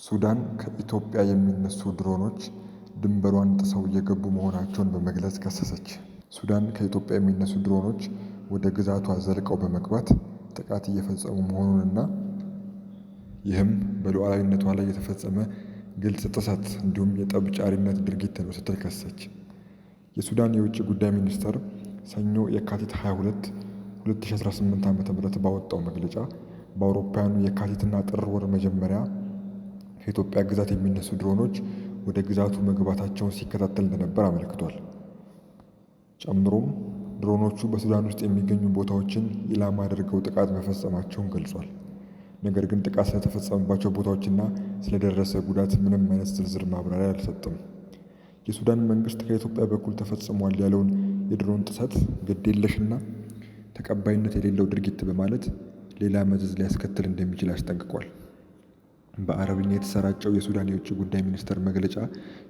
ሱዳን ከኢትዮጵያ የሚነሱ ድሮኖች ድንበሯን ጥሰው እየገቡ መሆናቸውን በመግለጽ ከሰሰች። ሱዳን ከኢትዮጵያ የሚነሱ ድሮኖች ወደ ግዛቷ ዘልቀው በመግባት ጥቃት እየፈጸሙ መሆኑንና ይህም በሉዓላዊነቷ ላይ የተፈጸመ ግልጽ ጥሰት እንዲሁም የጠብ ጫሪነት ድርጊት ነው ስትል ከሰሰች። የሱዳን የውጭ ጉዳይ ሚኒስቴር ሰኞ የካቲት 22 2018 ዓ.ም ባወጣው መግለጫ በአውሮፓውያኑ የካቲትና ጥር ወር መጀመሪያ ከኢትዮጵያ ግዛት የሚነሱ ድሮኖች ወደ ግዛቱ መግባታቸውን ሲከታተል እንደነበር አመልክቷል። ጨምሮም ድሮኖቹ በሱዳን ውስጥ የሚገኙ ቦታዎችን ኢላማ አድርገው ጥቃት መፈጸማቸውን ገልጿል። ነገር ግን ጥቃት ስለተፈጸመባቸው ቦታዎችና ስለደረሰ ጉዳት ምንም አይነት ዝርዝር ማብራሪያ አልሰጠም። የሱዳን መንግስት ከኢትዮጵያ በኩል ተፈጽሟል ያለውን የድሮን ጥሰት ግዴለሽና ተቀባይነት የሌለው ድርጊት በማለት ሌላ መዘዝ ሊያስከትል እንደሚችል አስጠንቅቋል። በአረብኛ የተሰራጨው የሱዳን የውጭ ጉዳይ ሚኒስቴር መግለጫ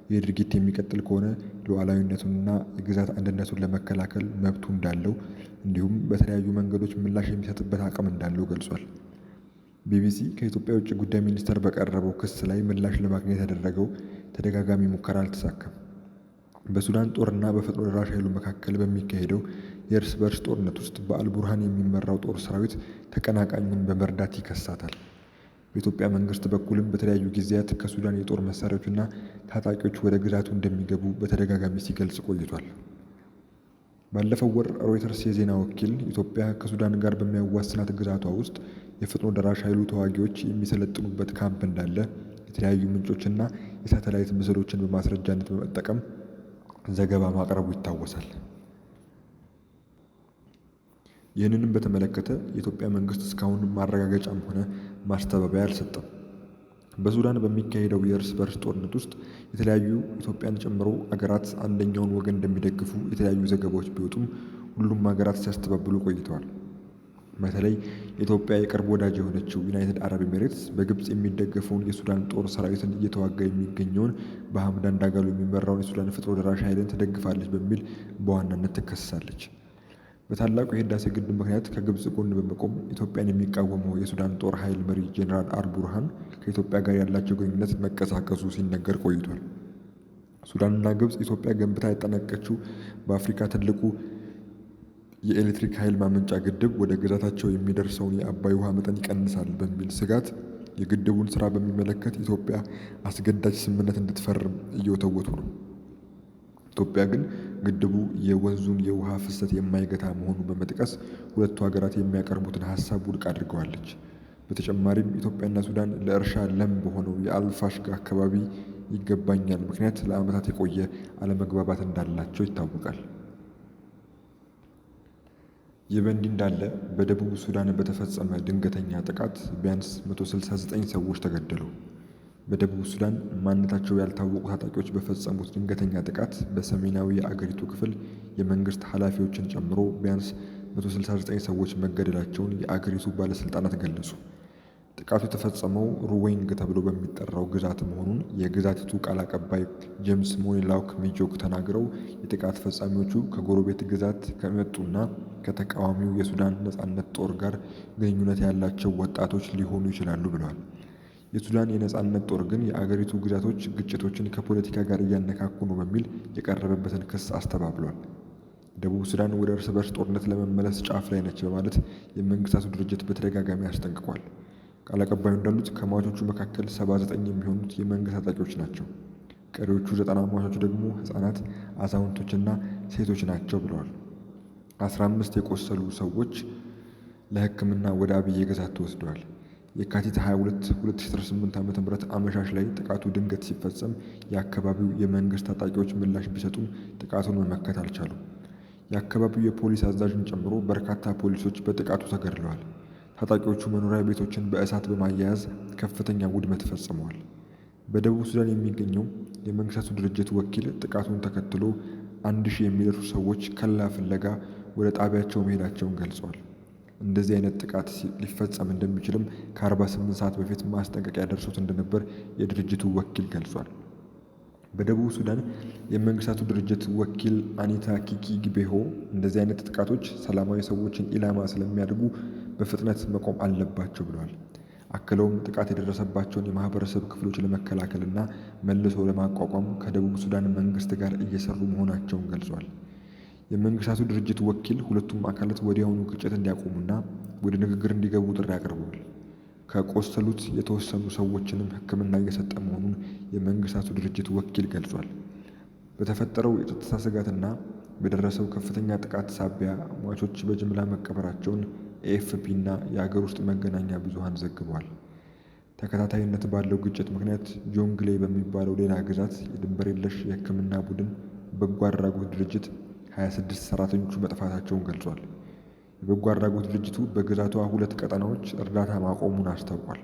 ይህ ድርጊት የሚቀጥል ከሆነ ሉዓላዊነቱንና የግዛት አንድነቱን ለመከላከል መብቱ እንዳለው እንዲሁም በተለያዩ መንገዶች ምላሽ የሚሰጥበት አቅም እንዳለው ገልጿል። ቢቢሲ ከኢትዮጵያ የውጭ ጉዳይ ሚኒስቴር በቀረበው ክስ ላይ ምላሽ ለማግኘት ያደረገው ተደጋጋሚ ሙከራ አልተሳካም። በሱዳን ጦርና በፈጥኖ ደራሽ ኃይሉ መካከል በሚካሄደው የእርስ በርስ ጦርነት ውስጥ በአልቡርሃን የሚመራው ጦር ሰራዊት ተቀናቃኙን በመርዳት ይከሳታል። በኢትዮጵያ መንግስት በኩልም በተለያዩ ጊዜያት ከሱዳን የጦር መሳሪያዎችና ታጣቂዎች ወደ ግዛቱ እንደሚገቡ በተደጋጋሚ ሲገልጽ ቆይቷል። ባለፈው ወር ሮይተርስ የዜና ወኪል ኢትዮጵያ ከሱዳን ጋር በሚያዋስናት ግዛቷ ውስጥ የፈጥኖ ደራሽ ኃይሉ ተዋጊዎች የሚሰለጥኑበት ካምፕ እንዳለ የተለያዩ ምንጮችና የሳተላይት ምስሎችን በማስረጃነት በመጠቀም ዘገባ ማቅረቡ ይታወሳል። ይህንንም በተመለከተ የኢትዮጵያ መንግስት እስካሁን ማረጋገጫም ሆነ ማስተባበያ አልሰጠም። በሱዳን በሚካሄደው የእርስ በርስ ጦርነት ውስጥ የተለያዩ ኢትዮጵያን ጨምሮ አገራት አንደኛውን ወገን እንደሚደግፉ የተለያዩ ዘገባዎች ቢወጡም ሁሉም ሀገራት ሲያስተባብሉ ቆይተዋል። በተለይ የኢትዮጵያ የቅርብ ወዳጅ የሆነችው ዩናይትድ አረብ ኤሚሬትስ በግብፅ የሚደገፈውን የሱዳን ጦር ሰራዊትን እየተዋጋ የሚገኘውን በሐምዳን ዳጋሎ የሚመራውን የሱዳን ፈጥኖ ደራሽ ኃይልን ትደግፋለች በሚል በዋናነት ትከሰሳለች። በታላቁ የህዳሴ ግድብ ምክንያት ከግብፅ ጎን በመቆም ኢትዮጵያን የሚቃወመው የሱዳን ጦር ኃይል መሪ ጄኔራል አልቡርሃን ከኢትዮጵያ ጋር ያላቸው ግንኙነት መቀዛቀዙ ሲነገር ቆይቷል። ሱዳንና ግብፅ ኢትዮጵያ ገንብታ ያጠናቀቀችው በአፍሪካ ትልቁ የኤሌክትሪክ ኃይል ማመንጫ ግድብ ወደ ግዛታቸው የሚደርሰውን የአባይ ውሃ መጠን ይቀንሳል በሚል ስጋት የግድቡን ስራ በሚመለከት ኢትዮጵያ አስገዳጅ ስምምነት እንድትፈርም እየወተወቱ ነው። ኢትዮጵያ ግን ግድቡ የወንዙን የውሃ ፍሰት የማይገታ መሆኑን በመጥቀስ ሁለቱ ሀገራት የሚያቀርቡትን ሀሳብ ውድቅ አድርገዋለች። በተጨማሪም ኢትዮጵያና ሱዳን ለእርሻ ለም በሆነው የአልፋሽጋ አካባቢ ይገባኛል ምክንያት ለዓመታት የቆየ አለመግባባት እንዳላቸው ይታወቃል። ይህ በእንዲህ እንዳለ በደቡብ ሱዳን በተፈጸመ ድንገተኛ ጥቃት ቢያንስ 169 ሰዎች ተገደሉ። በደቡብ ሱዳን ማንነታቸው ያልታወቁ ታጣቂዎች በፈጸሙት ድንገተኛ ጥቃት በሰሜናዊ የአገሪቱ ክፍል የመንግስት ኃላፊዎችን ጨምሮ ቢያንስ 169 ሰዎች መገደላቸውን የአገሪቱ ባለስልጣናት ገለጹ። ጥቃቱ የተፈጸመው ሩዌንግ ተብሎ በሚጠራው ግዛት መሆኑን የግዛቲቱ ቃል አቀባይ ጄምስ ሞኒላውክ ሚጆክ ተናግረው የጥቃት ፈጻሚዎቹ ከጎረቤት ግዛት ከመጡና ከተቃዋሚው የሱዳን ነጻነት ጦር ጋር ግንኙነት ያላቸው ወጣቶች ሊሆኑ ይችላሉ ብለዋል። የሱዳን የነጻነት ጦር ግን የአገሪቱ ግዛቶች ግጭቶችን ከፖለቲካ ጋር እያነካኩ ነው በሚል የቀረበበትን ክስ አስተባብሏል። ደቡብ ሱዳን ወደ እርስ በርስ ጦርነት ለመመለስ ጫፍ ላይ ነች በማለት የመንግስታቱ ድርጅት በተደጋጋሚ አስጠንቅቋል። ቃል አቀባዩ እንዳሉት ከሟቾቹ መካከል 79 የሚሆኑት የመንግስት ታጣቂዎች ናቸው። ቀሪዎቹ 90 ሟቾች ደግሞ ህጻናት፣ አዛውንቶችና ሴቶች ናቸው ብለዋል። 15 የቆሰሉ ሰዎች ለሕክምና ወደ አብዬ ግዛት ተወስደዋል። የካቲት 22 2018 ዓ.ም አመሻሽ ላይ ጥቃቱ ድንገት ሲፈጸም የአካባቢው የመንግስት ታጣቂዎች ምላሽ ቢሰጡም ጥቃቱን መመከት አልቻሉም። የአካባቢው የፖሊስ አዛዥን ጨምሮ በርካታ ፖሊሶች በጥቃቱ ተገድለዋል። ታጣቂዎቹ መኖሪያ ቤቶችን በእሳት በማያያዝ ከፍተኛ ውድመት ፈጽመዋል። በደቡብ ሱዳን የሚገኘው የመንግስታቱ ድርጅት ወኪል ጥቃቱን ተከትሎ 1000 የሚደርሱ ሰዎች ከለላ ፍለጋ ወደ ጣቢያቸው መሄዳቸውን ገልጸዋል። እንደዚህ አይነት ጥቃት ሊፈጸም እንደሚችልም ከ48 ሰዓት በፊት ማስጠንቀቂያ ደርሶት እንደነበር የድርጅቱ ወኪል ገልጿል። በደቡብ ሱዳን የመንግስታቱ ድርጅት ወኪል አኒታ ኪኪ ግቤሆ እንደዚህ አይነት ጥቃቶች ሰላማዊ ሰዎችን ኢላማ ስለሚያደርጉ በፍጥነት መቆም አለባቸው ብለዋል። አክለውም ጥቃት የደረሰባቸውን የማህበረሰብ ክፍሎች ለመከላከልና መልሶ ለማቋቋም ከደቡብ ሱዳን መንግስት ጋር እየሰሩ መሆናቸውን ገልጿል። የመንግስታቱ ድርጅት ወኪል ሁለቱም አካላት ወዲያውኑ ግጭት እንዲያቆሙና ወደ ንግግር እንዲገቡ ጥሪ አቅርበዋል። ከቆሰሉት የተወሰኑ ሰዎችንም ሕክምና እየሰጠ መሆኑን የመንግስታቱ ድርጅት ወኪል ገልጿል። በተፈጠረው የጸጥታ ስጋትና በደረሰው ከፍተኛ ጥቃት ሳቢያ ሟቾች በጅምላ መቀበራቸውን ኤኤፍፒ እና የአገር ውስጥ መገናኛ ብዙሃን ዘግበዋል። ተከታታይነት ባለው ግጭት ምክንያት ጆንግሌ በሚባለው ሌላ ግዛት የድንበር የለሽ የሕክምና ቡድን በጎ አድራጎት ድርጅት 26 ሰራተኞቹ መጥፋታቸውን ገልጿል። የበጎ አድራጎት ድርጅቱ በግዛቷ 2 ቀጠናዎች እርዳታ ማቆሙን አስታውቋል።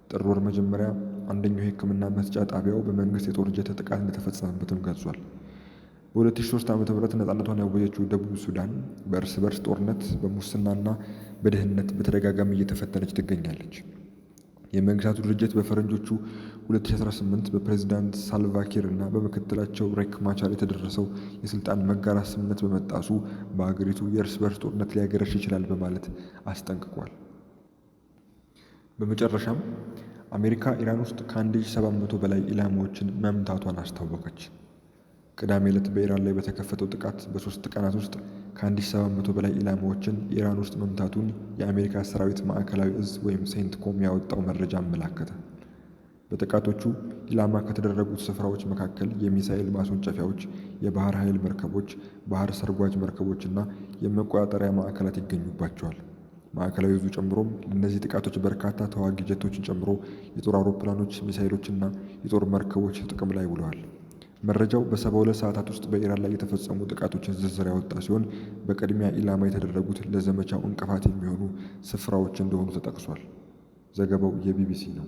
ጥር ወር መጀመሪያ አንደኛው የሕክምና መስጫ ጣቢያው በመንግስት የጦር ጀት ጥቃት እንደተፈጸመበትም ገልጿል። በ2003 ዓ.ም ነፃነቷን ያወጀችው ደቡብ ሱዳን በእርስ በርስ ጦርነት፣ በሙስናና በድህነት በተደጋጋሚ እየተፈተነች ትገኛለች። የመንግስታቱ ድርጅት በፈረንጆቹ 2018 በፕሬዝዳንት ሳልቫኪር እና በምክትላቸው ሬክ ማቻር የተደረሰው የስልጣን መጋራት ስምምነት በመጣሱ በአገሪቱ የእርስ በርስ ጦርነት ሊያገረሽ ይችላል በማለት አስጠንቅቋል። በመጨረሻም አሜሪካ ኢራን ውስጥ ከ1700 በላይ ኢላማዎችን መምታቷን አስታወቀች። ቅዳሜ ዕለት በኢራን ላይ በተከፈተው ጥቃት በ3 ቀናት ውስጥ ከ1700 በላይ ኢላማዎችን ኢራን ውስጥ መምታቱን የአሜሪካ ሰራዊት ማዕከላዊ እዝ ሴንትኮም ያወጣው መረጃ አመላከተ። በጥቃቶቹ ኢላማ ከተደረጉት ስፍራዎች መካከል የሚሳኤል ማስወንጨፊያዎች፣ የባህር ኃይል መርከቦች፣ ባህር ሰርጓጅ መርከቦች እና የመቆጣጠሪያ ማዕከላት ይገኙባቸዋል። ማዕከላዊ እዙ ጨምሮም ለእነዚህ ጥቃቶች በርካታ ተዋጊ ጀቶችን ጨምሮ የጦር አውሮፕላኖች፣ ሚሳኤሎች እና የጦር መርከቦች ጥቅም ላይ ውለዋል። መረጃው በ72 ሰዓታት ውስጥ በኢራን ላይ የተፈጸሙ ጥቃቶችን ዝርዝር ያወጣ ሲሆን በቅድሚያ ኢላማ የተደረጉት ለዘመቻው እንቅፋት የሚሆኑ ስፍራዎች እንደሆኑ ተጠቅሷል። ዘገባው የቢቢሲ ነው።